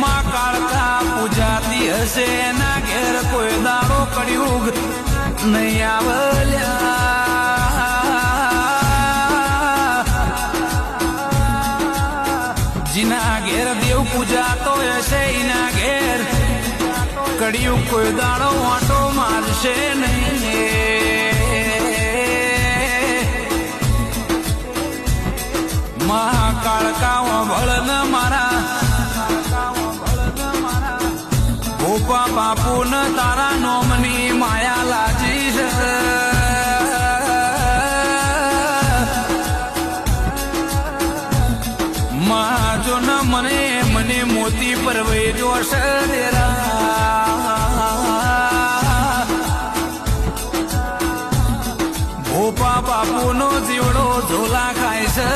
માં કાળકા પૂજાતી હશે એના ઘેર કોઈ દાડો કળિયુગ નહીં આવલ્યા જીના ઘેર દેવ પૂજાતો હશે એના ઘેર કળિયુગ કોઈ દાડો વાંટો મારશે નહીં મહાકાળકા વળ મારા ગોપા બાપુ ન તારા નોમની માયા લાજી છે મહાજો ન મને મને મોતી પરવે જોશે ગોપા બાપુ નો જીવડો ઝોલા ખાય છે